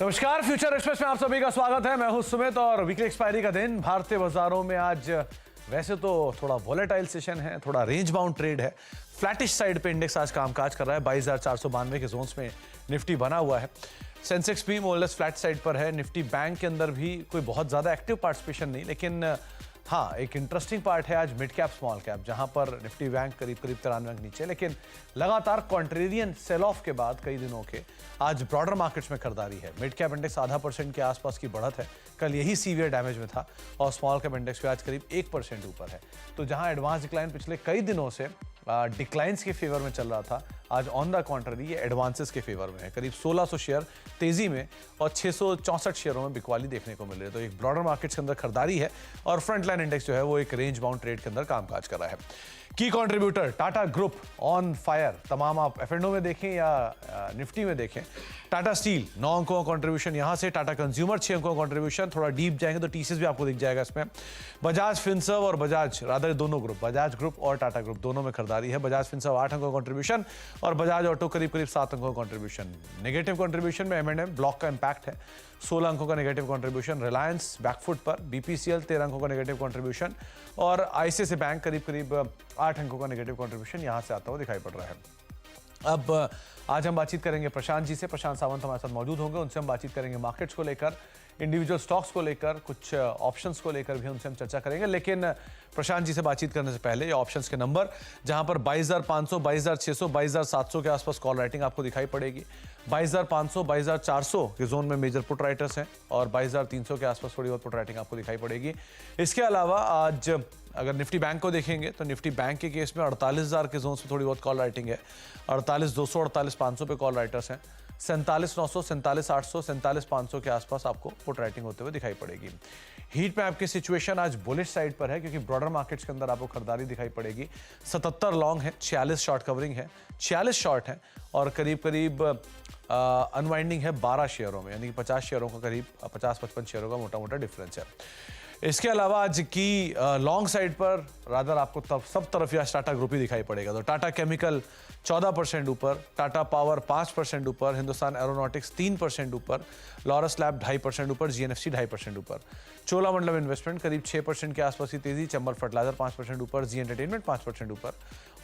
नमस्कार, future express में आप सभी का स्वागत है। मैं हूं सुमित और वीकली एक्सपायरी का दिन भारतीय बाजारों में आज वैसे तो थोड़ा वॉलेटाइल सेशन है, थोड़ा रेंज बाउंड ट्रेड है। फ्लैटिश साइड पे इंडेक्स आज कामकाज कर रहा है। 22,492 के जोन्स में निफ्टी बना हुआ है। सेंसेक्स भी मोरलेस फ्लैट साइड पर है। निफ्टी बैंक के अंदर भी कोई बहुत ज्यादा एक्टिव पार्टिसिपेशन नहीं, लेकिन हाँ, एक इंटरेस्टिंग पार्ट है आज मिड कैप स्मॉल कैप, जहां पर निफ्टी बैंक करीब 93 अंक नीचे, लेकिन लगातार कॉन्ट्रेरियन सेल ऑफ के बाद कई दिनों के आज ब्रॉडर मार्केट्स में खरीदारी है। मिड कैप इंडेक्स आधा % के आसपास की बढ़त है, कल यही सीवियर डैमेज में था, और स्मॉल कैप इंडेक्स भी आज करीब 1% ऊपर है। तो जहां एडवांस डिक्लाइन पिछले कई दिनों से डिक्लाइंस के फेवर में चल रहा था, आज ऑन द कॉन्ट्ररी ये एडवांसेस के फेवर में है। करीब 1600 शेयर तेजी में और 664 शेयरों में बिकवाली देखने को मिल रही है। तो एक ब्रॉडर मार्केट के अंदर खरीदारी है और फ्रंटलाइन इंडेक्स जो है वो एक रेंज बाउंड ट्रेड के अंदर कामकाज कर रहा है। की contributor Tata group on fire, तमाम आप एफ&ओ में देखें या निफ्टी में देखें। टाटा स्टील 9 अंकों का कंट्रीब्यूशन यहां से, टाटा कंज्यूमर 6 अंकों का कंट्रीब्यूशन। थोड़ा डीप जाएंगे तो टीसीएस भी आपको दिख जाएगा इसमें। बजाज फिनसर्व और बजाज रादर दोनों ग्रुप, बजाज ग्रुप और टाटा ग्रुप दोनों में खरीदारी है। बजाज फिनसर्व 8 अंकों का कंट्रीब्यूशन और बजाज ऑटो करीब 7 अंकों का कंट्रीब्यूशन। नेगेटिव कंट्रीब्यूशन में M&M ब्लॉक का इंपैक्ट है, 16 अंकों का नेगेटिव कंट्रीब्यूशन। रिलायंस बैकफुट पर, बीपीसीएल 13 अंकों का नेगेटिव कंट्रीब्यूशन और आईसीआईसीआई बैंक करीब 8 अंकों का नेगेटिव कंट्रीब्यूशन यहां से आता हुआ दिखाई पड़ रहा है। अब आज हम बातचीत करेंगे प्रशांत जी से। प्रशांत सावंत हमारे साथ मौजूद होंगे, उनसे हम बातचीत करेंगे मार्केट्स को लेकर, इंडिविजुअल स्टॉक्स को लेकर, कुछ ऑप्शंस को लेकर भी उनसे हम चर्चा करेंगे। लेकिन प्रशांत जी से बातचीत करने से पहले ये ऑप्शंस के नंबर, जहां पर 22,500, 22,600, 22,700 के आसपास कॉल राइटिंग आपको दिखाई पड़ेगी। 22,500, 22,400 के जोन में मेजर पुट राइटर्स हैं और 22,300 के आसपास थोड़ी बहुत पुट राइटिंग आपको दिखाई पड़ेगी। इसके अलावा आज अगर निफ्टी बैंक को देखेंगे तो निफ्टी बैंक के केस में 48,000 के जोन में थोड़ी बहुत कॉल राइटिंग है। 48,200, 48,500 पे कॉल राइटर्स हैं। 47,900, 47,800, 47,500 के आसपास आपको पुट राइटिंग होते हुए दिखाई पड़ेगी। हीट मैप की सिचुएशन आज बुलिश साइड पर है, क्योंकि ब्रॉडर मार्केट्स के अंदर आपको खरीदारी दिखाई पड़ेगी। 77 लॉन्ग है, 46 शॉर्ट कवरिंग है, 46 शॉर्ट है और करीब अनवाइंडिंग है 12 शेयरों में, यानी कि 50 शेयरों का करीब 50-55 शेयरों का मोटा डिफरेंस है। इसके अलावा आज की लॉन्ग साइड पर रादर आपको सब तरफ या टाटा ग्रुप ही दिखाई पड़ेगा। तो टाटा केमिकल 14% ऊपर, टाटा पावर 5% ऊपर, हिंदुस्तान एरोनॉटिक्स 3% ऊपर, लॉरस लैब 2.5% ऊपर, जीएनएफसी 2.5% ऊपर, चोलामंडलम इन्वेस्टमेंट करीब 6% के आसपास की तेजी, चंबल फर्टिलाइजर 5% ऊपर, जी एंटरटेनमेंट 5% ऊपर,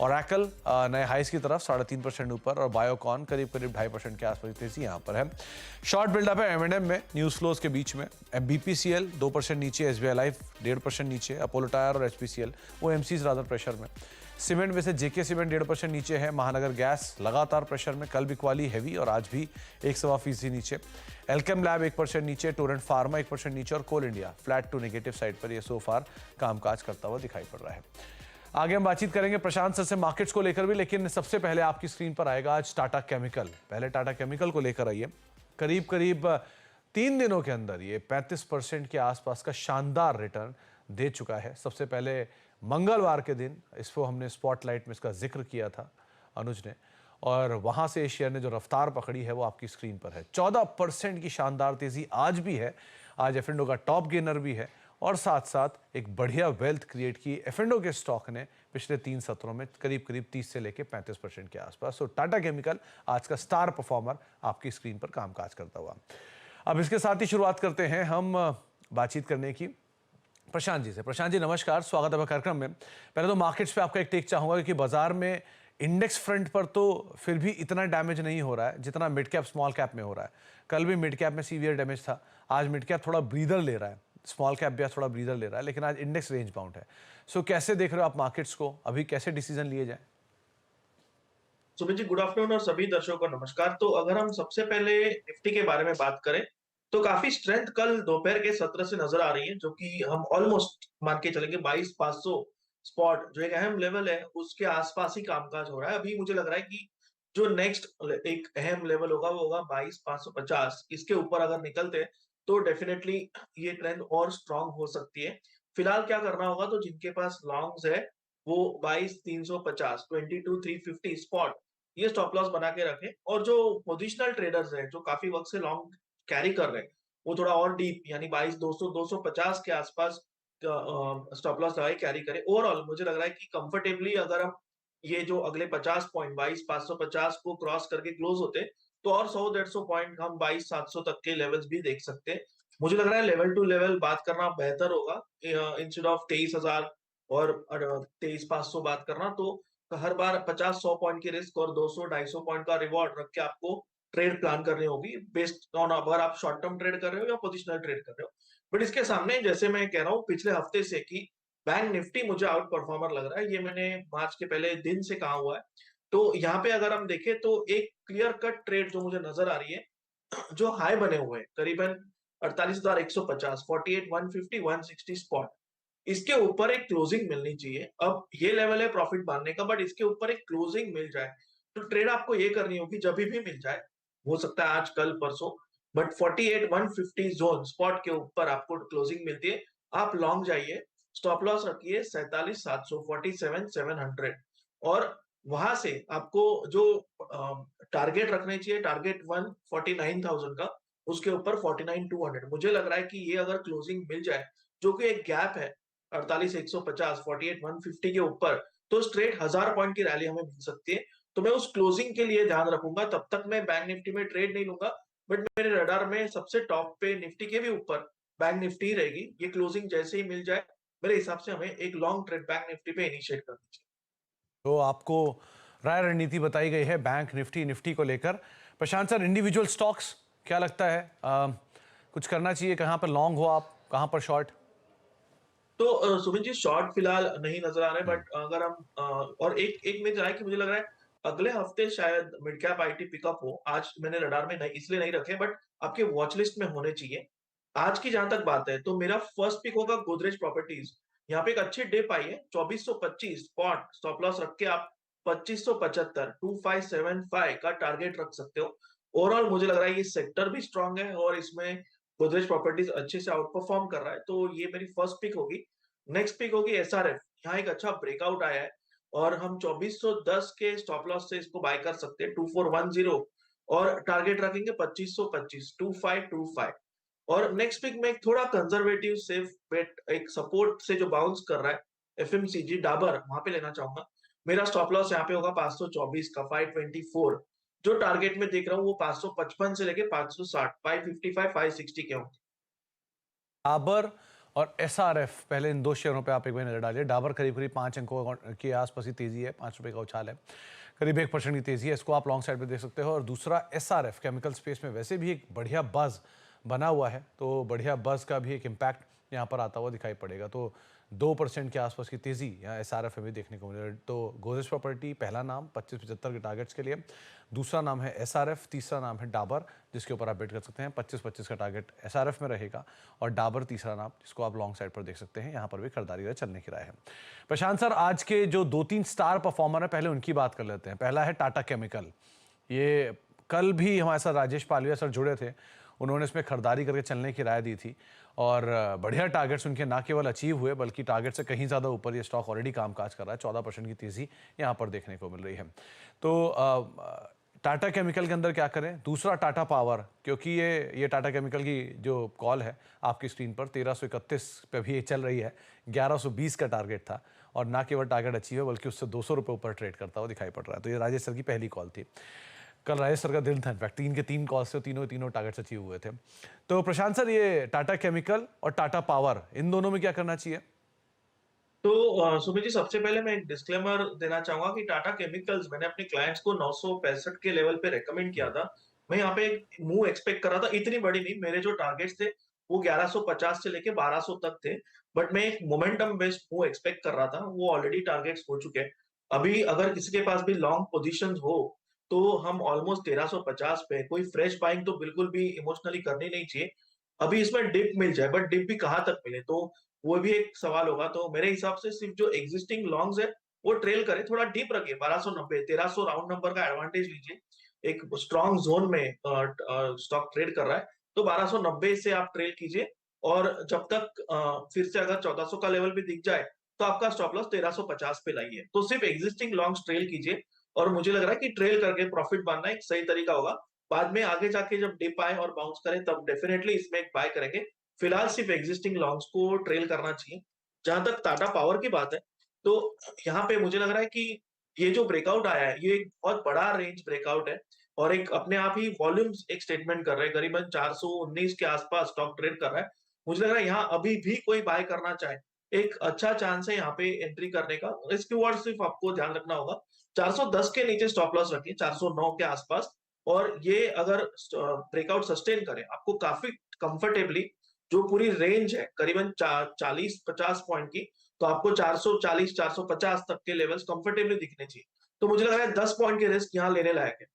ओरेकल नए हाइस की तरफ 3.5% ऊपर और बायोकॉन करीब 2.5% के आसपास की तेजी यहाँ पर है। शॉर्ट बिल्डअप है M&M में न्यूज फ्लोज के बीच में। बीपीसीएल 2% नीचे, SBI लाइफ 1.5% नीचे, अपोलो टायर और HPCL वो एमसीज रादर प्रेशर में। सीमेंट में से जेके सीमेंट 1.5% नीचे है। महानगर गैस लगातार प्रेशर में, कल बिकवाली हैवी और आज भी 1.25% नीचे। एल्केम लैब 1% नीचे, टोरेंट फार्मा 1% नीचे और Coal India flat to negative side पर यह सो फार कामकाज करता हुआ दिखाई पड़ रहा है। आगे हम बातचीत करेंगे प्रशांत सर से मार्केट्स को लेकर भी, लेकिन सबसे पहले आपकी स्क्रीन पर आएगा आज टाटा केमिकल। पहले टाटा केमिकल को लेकर आइए। करीब 3 दिनों के अंदर ये 35% के आसपास का शानदार रिटर्न दे चुका है। सबसे पहले मंगलवार के दिन इसको हमने स्पॉटलाइट में इसका जिक्र किया था अनुज ने, और वहां से शेयर ने जो रफ्तार पकड़ी है वो आपकी स्क्रीन पर है। 14% की शानदार तेजी आज भी है। आज एफ&ओ का टॉप गेनर भी है और साथ साथ एक बढ़िया वेल्थ क्रिएट की एफ&ओ के स्टॉक ने पिछले 3 सत्रों में करीब 30 से लेकर 35% के आसपास। तो टाटा केमिकल आज का स्टार परफॉर्मर आपकी स्क्रीन पर कामकाज करता हुआ। अब इसके साथ ही शुरुआत करते हैं हम बातचीत करने की प्रशांत जी से। प्रशांत जी नमस्कार, स्वागत है कार्यक्रम में। पहले तो मार्केट्स पे आपका एक टेक चाहूंगा, क्योंकि बाजार में इंडेक्स फ्रंट पर तो फिर भी इतना डैमेज नहीं हो रहा है जितना मिड कैप स्मॉल कैप में हो रहा है। कल भी मिड कैप में सीवियर डैमेज था, आज मिड कैप थोड़ा ब्रीदर ले रहा है, स्मॉल कैप भी थोड़ा ब्रीदर ले रहा है, लेकिन आज इंडेक्स रेंज बाउंड है। सो कैसे देख रहे हो आप मार्केट्स को, अभी कैसे डिसीजन लिए जाए? सुमित जी, गुड आफ्टरनून और सभी दर्शकों को नमस्कार। तो अगर हम सबसे पहले निफ्टी के बारे में बात करें तो काफी स्ट्रेंथ कल दोपहर के सत्र से नजर आ रही है, जो कि हम ऑलमोस्ट मान के चलेंगे 22,500 स्पॉट जो एक अहम लेवल है उसके आसपास ही कामकाज हो रहा है। अभी मुझे लग रहा है कि जो नेक्स्ट एक अहम लेवल होगा वो होगा 22,550। इसके ऊपर अगर निकलते तो डेफिनेटली ये ट्रेंड और स्ट्रांग हो सकती है। फिलहाल क्या करना होगा, तो जिनके पास लॉन्ग्स है वो 22,350, 22,350 स्पॉट ये स्टॉप लॉस बना के रखें, और जो पोजिशनल ट्रेडर्स हैं जो काफी वक्त से लॉन्ग कैरी कर रहे हैं वो थोड़ा और डीप यानी 22,200, 250 के आसपास स्टॉप लॉस लगाए कैरी करें। ओवरऑल मुझे लग रहा है कि कंफर्टेबली अगर हम ये जो अगले 50 पॉइंट 22,550 को क्रॉस करके क्लोज होते तो और 100-150 पॉइंट हम 22,700 तक के लेवल्स भी देख सकते हैं। मुझे लग रहा है लेवल टू लेवल बात करना बेहतर होगा, इंस्टेड ऑफ 23,000 और 23,500 बात करना। तो हर बार 50-100 पॉइंट की रिस्क और 200-250 पॉइंट का रिवॉर्ड रख के आपको ट्रेड प्लान करनी होगी, बेस्ड ऑन अगर आप शॉर्ट टर्म ट्रेड कर रहे हो या पोजिशनल ट्रेड कर रहे हो। बट इसके सामने जैसे मैं कह रहा हूँ पिछले हफ्ते से कि बैंक निफ्टी मुझे आउट परफॉर्मर लग रहा है, ये मैंने मार्च के पहले दिन से कहा हुआ है। तो यहाँ पे अगर हम देखें तो एक क्लियर कट ट्रेड जो मुझे नजर आ रही है, जो हाई बने हुए हैं करीबन 48,150, 48,150, 160 स्पॉट, इसके ऊपर एक क्लोजिंग मिलनी चाहिए। अब ये लेवल है प्रॉफिट मारने का, बट इसके ऊपर एक क्लोजिंग मिल जाए तो ट्रेड आपको ये करनी होगी जब भी मिल जाए, हो सकता है आज कल परसों, बट 48,150 जोन स्पॉट के ऊपर आपको क्लोजिंग मिलती है, आप लॉन्ग जाइए, स्टॉप लॉस रखिए 47,700, 47,700, और वहां से आपको जो टारगेट रखने चाहिए, टारगेट 149,000 का, उसके ऊपर 49,200। मुझे लग रहा है कि ये अगर क्लोजिंग मिल जाए, जो कि एक गैप है 48,150, 48,150 के ऊपर, तो स्ट्रेट 1000 पॉइंट की रैली हमें मिल सकती है। तो मैं उस क्लोजिंग के लिए ध्यान रखूंगा, तब तक मैं बैंक निफ्टी में ट्रेड नहीं लूंगा, बट मेरे रडार में सबसे टॉप पे निफ्टी के भी ऊपर बैंक निफ्टी रहेगी। ये क्लोजिंग जैसे ही मिल जाए, मेरे हिसाब से हमें एक लॉन्ग ट्रेड बैंक निफ्टी पे इनिशिएट करनी चाहिए। तो आपको राय रणनीति बताई गई है बैंक निफ्टी को लेकर। प्रशांत सर, इंडिविजुअल स्टॉक्स क्या लगता है, कुछ करना चाहिए? कहाँ पर लॉन्ग हो आप, कहाँ पर शॉर्ट? तो सुमित जी, शॉर्ट फिलहाल नहीं नजर आ रहे, बट अगर हम और एक एक में है कि मुझे लग रहा है अगले हफ्ते शायद मिड कैप आईटी पिकअप हो। आज मैंने रडार में नहीं इसलिए नहीं रखे, बट आपके वॉच लिस्ट में होने चाहिए। आज की जहां तक बात है तो मेरा फर्स्ट पिक होगा गोदरेज प्रॉपर्टीज। यहाँ पे एक अच्छी डिप आई है 2425 स्पॉट, स्टॉप लॉस रख के आप 2575, 2575 का टारगेट रख सकते हो। ओवरऑल मुझे लग रहा है ये सेक्टर भी स्ट्रांग है और इसमें गोदरेज प्रॉपर्टीज अच्छे से आउट परफॉर्म कर रहा है, तो ये मेरी फर्स्ट पिक होगी। नेक्स्ट पिक होगी एसआरएफ। यहाँ एक अच्छा ब्रेकआउट आया है और हम 2410 के स्टॉप लॉस से इसको बाय कर सकते हैं, 2410, और टारगेट रखेंगे 2525, 2525। और नेक्स्ट पिक में एक थोड़ा कंजर्वेटिव सेफ बेट, एक सपोर्ट से जो बाउंस कर रहा है, एफएमसीजी डाबर, वहां पे लेना चाहूंगा। मेरा स्टॉप लॉस यहाँ पे होगा 524 का, 524। जो टारगेट में देख रहा हूँ वो 555 से लेके 560, 555, 560 के होंगे। डाबर और एसआरएफ, पहले इन दो शेयरों पे आप एक बार नजर डालिए। डाबर करीब करीब 5 अंकों के आसपास ही तेजी है, 5 रुपए का उछाल है, करीब 1% की तेजी है, इसको आप लॉन्ग साइड पे देख सकते हो। और दूसरा एसआरएफ, केमिकल स्पेस में वैसे भी एक बढ़िया बज बना हुआ है, तो बढ़िया बज का भी एक इम्पैक्ट यहाँ पर आता हुआ दिखाई पड़ेगा। तो 2% के आसपास की तेजी यहाँ एसआरएफ में भी देखने को मिले। तो गोदरेज प्रॉपर्टी पहला नाम 25-75 के टारगेट्स के लिए, दूसरा नाम है एसआरएफ, तीसरा नाम है डाबर, जिसके ऊपर आप बेट कर सकते हैं। 25-25 का टारगेट एसआरएफ में रहेगा और डाबर तीसरा नाम, जिसको आप लॉन्ग साइड पर देख सकते हैं। यहाँ पर भी खरीदारी चलने की राय है। प्रशांत सर, आज के जो 2-3 स्टार परफॉर्मर है, पहले उनकी बात कर लेते हैं। पहला है टाटा केमिकल। ये कल भी हमारे साथ राजेश पालविया सर जुड़े थे, उन्होंने इसमें खरीदारी करके चलने की राय दी थी और बढ़िया टारगेट्स उनके ना केवल अचीव हुए, बल्कि टारगेट से कहीं ज़्यादा ऊपर ये स्टॉक ऑलरेडी कामकाज कर रहा है। 14% की तेज़ी यहाँ पर देखने को मिल रही है। तो टाटा केमिकल के अंदर क्या करें? दूसरा टाटा पावर, क्योंकि ये टाटा केमिकल की जो कॉल है आपकी स्क्रीन पर 1331 पे भी ये चल रही है। 1120 का टारगेट था और ना केवल टारगेट अचीव है बल्कि उससे 200 रुपये ऊपर ट्रेड करता हुआ दिखाई पड़ रहा है। तो ये राजेश सर की पहली कॉल थी। कल राजेश सर का दिन था, इनफैक्ट 3 के 3 कॉल से तीनों टारगेट्स अचीव हुए थे। तो प्रशांत सर, ये टाटा केमिकल और टाटा पावर, इन दोनों में क्या करना चाहिए? तो सुमित जी, सबसे पहले मैं एक डिस्क्लेमर देना चाहूंगा कि टाटा केमिकल्स मैंने अपने क्लाइंट्स को 965 के लेवल पे रेकमेंड किया था। मैं यहाँ पे एक मूव एक्सपेक्ट कर रहा था, इतनी बड़ी नहीं, मेरे जो टारगेट्स थे वो 1150 से लेके 1200 तक थे, बट मैं एक मोमेंटम बेस्ड मूव एक्सपेक्ट कर रहा था, वो ऑलरेडी टारगेट्स हो चुके हैं। अभी अगर किसी के पास भी लॉन्ग पोजिशन हो तो हम ऑलमोस्ट 1350 पे, कोई फ्रेश बाइंग तो बिल्कुल भी इमोशनली करनी नहीं चाहिए। अभी इसमें डिप मिल जाए, बट डिप भी कहाँ तक मिले, तो वो भी एक सवाल होगा। तो मेरे हिसाब से सिर्फ जो एग्जिस्टिंग लॉन्ग्स है वो ट्रेल करे, थोड़ा डीप रखिए, 1290, 1300 राउंड नंबर का एडवांटेज लीजिए। एक स्ट्रॉन्ग जोन में स्टॉक ट्रेड कर रहा है, तो 1290 से आप ट्रेल कीजिए, और जब तक फिर से अगर 1400 का लेवल भी दिख जाए तो आपका स्टॉप लॉस 1350 पे लाइए। तो सिर्फ एग्जिस्टिंग लॉन्ग्स ट्रेल कीजिए, और मुझे लग रहा है कि ट्रेल करके प्रॉफिट पाना एक सही तरीका होगा। बाद में आगे जाके जब डिप आए और बाउंस करे तब डेफिनेटली इसमें एक बाय करेंगे। फिलहाल सिर्फ एग्जिस्टिंग लॉन्ग्स को ट्रेल करना चाहिए। जहां तक टाटा पावर की बात है, तो यहाँ पे मुझे लग रहा है कि ये जो ब्रेकआउट आया है ये एक बहुत बड़ा रेंज ब्रेकआउट है। और एक अपने आप ही वॉल्यूम्स एक स्टेटमेंट कर रहे हैं, करीबन 419 के आसपास स्टॉक ट्रेड कर रहा है। मुझे लग रहा है यहाँ अभी भी कोई बाय करना चाहे, एक अच्छा चांस है यहाँ पे एंट्री करने का। इसके वर्ड सिर्फ आपको ध्यान रखना होगा, 410 के नीचे स्टॉप लॉस रखिए, 409 के आसपास, और ये अगर ब्रेकआउट सस्टेन करे, आपको काफी कंफर्टेबली जो पूरी रेंज है करीबन 40-50 पॉइंट की, तो आपको 440 450 तक के लेवल्स कंफर्टेबली दिखने चाहिए। तो मुझे लग रहा है 10 पॉइंट के रिस्क यहाँ लेने लायक है।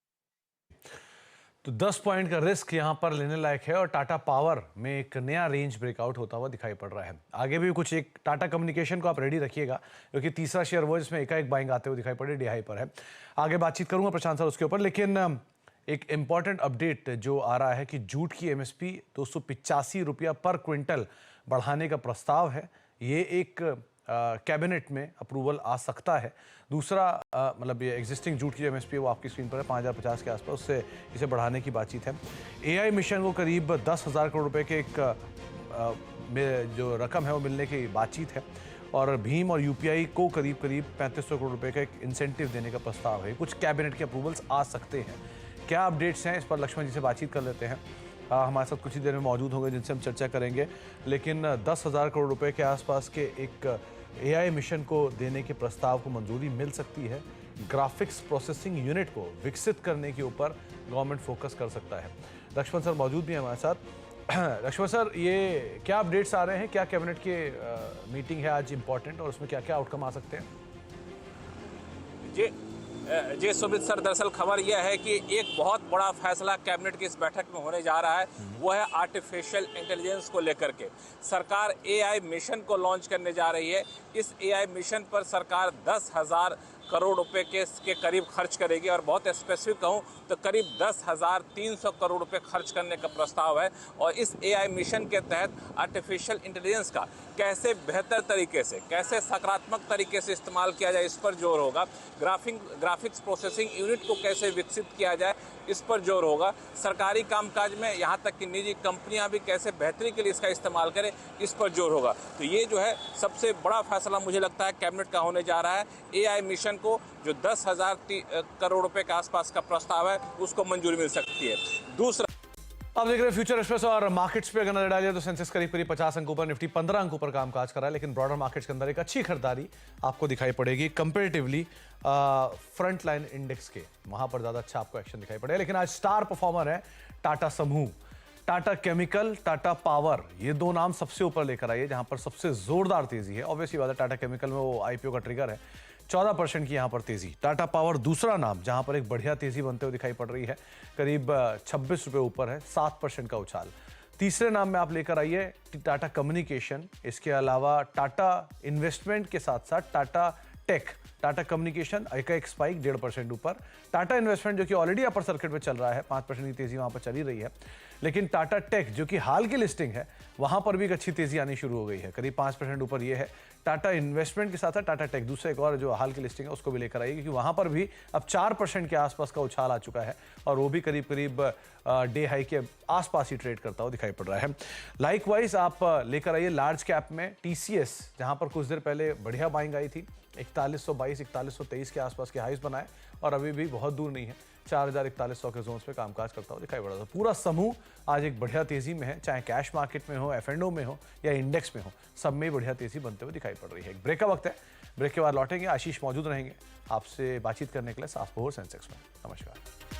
तो 10 पॉइंट का रिस्क यहां पर लेने लायक है और टाटा पावर में एक नया रेंज ब्रेकआउट होता हुआ दिखाई पड़ रहा है। आगे भी कुछ एक टाटा कम्युनिकेशन को आप रेडी रखिएगा, क्योंकि तीसरा शेयर वो जिसमें एकाएक बाइंग आते हुए दिखाई पड़े, DI पर है। आगे बातचीत करूंगा प्रशांत सर उसके ऊपर, लेकिन एक इंपॉर्टेंट अपडेट जो आ रहा है कि जूट की MSP 285 रुपया पर क्विंटल बढ़ाने का प्रस्ताव है। ये एक कैबिनेट में अप्रूवल आ सकता है। दूसरा मतलब ये एग्जिस्टिंग जूट की जो MSP है वो आपकी स्क्रीन पर है 5050 के आसपास, उससे इसे बढ़ाने की बातचीत है। AI मिशन को करीब 10,000 करोड़ रुपए के एक में जो रकम है वो मिलने की बातचीत है, और भीम और UPI को करीब 3500 करोड़ रुपए का एक इंसेंटिव देने का प्रस्ताव है। कुछ कैबिनेट के अप्रूवल्स आ सकते हैं। क्या अपडेट्स हैं इस पर लक्ष्मण जी से बातचीत कर लेते हैं। हमारे साथ कुछ ही देर में मौजूद होंगे जिनसे हम चर्चा करेंगे। लेकिन 10,000 करोड़ रुपए के आसपास के एक AI मिशन को देने के प्रस्ताव को मंजूरी मिल सकती है। ग्राफिक्स प्रोसेसिंग यूनिट को विकसित करने के ऊपर गवर्नमेंट फोकस कर सकता है। लक्ष्मण सर मौजूद भी हैं हमारे साथ। लक्ष्मण सर, ये क्या अपडेट्स आ रहे हैं, क्या कैबिनेट के मीटिंग है आज इंपॉर्टेंट, और उसमें क्या क्या आउटकम आ सकते हैं? जी सुमित सर, दरअसल खबर यह है कि एक बहुत बड़ा फैसला कैबिनेट की इस बैठक में होने जा रहा है। वो है आर्टिफिशियल इंटेलिजेंस को लेकर के। सरकार AI मिशन को लॉन्च करने जा रही है। इस AI मिशन पर सरकार 10,000 करोड़ रुपए के करीब खर्च करेगी, और बहुत स्पेसिफिक कहूँ तो करीब 10,300 करोड़ रुपए खर्च करने का प्रस्ताव है। और इस AI मिशन के तहत आर्टिफिशियल इंटेलिजेंस का कैसे बेहतर तरीके से, कैसे सकारात्मक तरीके से इस्तेमाल किया जाए, इस पर जोर होगा। ग्राफिक्स प्रोसेसिंग यूनिट को कैसे विकसित किया जाए, इस पर जोर होगा। सरकारी कामकाज में यहाँ तक कि निजी कंपनियां भी कैसे बेहतरी के लिए इसका इस्तेमाल करें, इस पर जोर होगा। तो ये जो है सबसे बड़ा फैसला मुझे लगता है कैबिनेट का होने जा रहा है। AI मिशन को जो 10,000 करोड़ रुपए के आसपास का प्रस्ताव है उसको मंजूरी मिल सकती है। दूसरा, अब देख रहे हैं फ्यूचर एक्सप्रेस और मार्केट्स पे अगर नजर डालिए तो सेंसेक्स करीब 50 अंकों पर, निफ्टी 15 अंकों पर कामकाज कर रहा है। लेकिन ब्रॉडर मार्केट्स के अंदर एक अच्छी खरीदारी आपको दिखाई पड़ेगी कंपैरेटिवली फ्रंट लाइन इंडेक्स के, वहां पर ज्यादा अच्छा आपको एक्शन दिखाई पड़ेगा। लेकिन आज स्टार परफॉर्मर है टाटा समूह, टाटा केमिकल, टाटा पावर, ये दो नाम सबसे ऊपर लेकर आइए जहां पर सबसे जोरदार तेजी है। ऑब्वियसली बात है, टाटा केमिकल में वो IPO का ट्रिगर है, 14% की यहां पर तेजी। टाटा पावर दूसरा नाम जहां पर एक बढ़िया तेजी बनते हुए दिखाई पड़ रही है, करीब 26 रुपए ऊपर है, 7% का उछाल। तीसरे नाम में आप लेकर आइए टाटा कम्युनिकेशन, इसके अलावा टाटा इन्वेस्टमेंट के साथ साथ टाटा टेक। टाटा कम्युनिकेशन एक स्पाइक 1.5% ऊपर, टाटा इन्वेस्टमेंट जो कि ऑलरेडी अपर सर्किट में चल रहा है, 5% की तेजी वहां पर चली रही है। लेकिन टाटा टेक जो कि हाल की लिस्टिंग है, वहां पर भी एक अच्छी तेजी आनी शुरू हो गई है, करीब 5% ऊपर ये है। टाटा इन्वेस्टमेंट के साथ साथ टाटा टेक दूसरा एक और जो हाल की लिस्टिंग है उसको भी लेकर आइए, क्योंकि वहां पर भी अब 4% के आसपास का उछाल आ चुका है, और वो भी करीब डे हाई के आसपास ही ट्रेड करता हुआ दिखाई पड़ रहा है। लाइकवाइज आप लेकर आइए लार्ज कैप में TCS, जहां पर कुछ देर पहले बढ़िया बाइंग आई थी, 4122 4123 के आसपास के हाइस बनाए, और अभी भी बहुत दूर नहीं है, 4,4100 के जोन्स पे कामकाज करता हुआ दिखाई पड़ रहा था। पूरा समूह आज एक बढ़िया तेजी में है, चाहे कैश मार्केट में हो, F&O में हो या इंडेक्स में हो, सब में बढ़िया तेजी बनते हुए दिखाई पड़ रही है। एक ब्रेक का वक्त है, ब्रेक के बाद लौटेंगे। आशीष मौजूद रहेंगे आपसे बातचीत करने के लिए साफ पोर सेंसेक्स में। नमस्कार।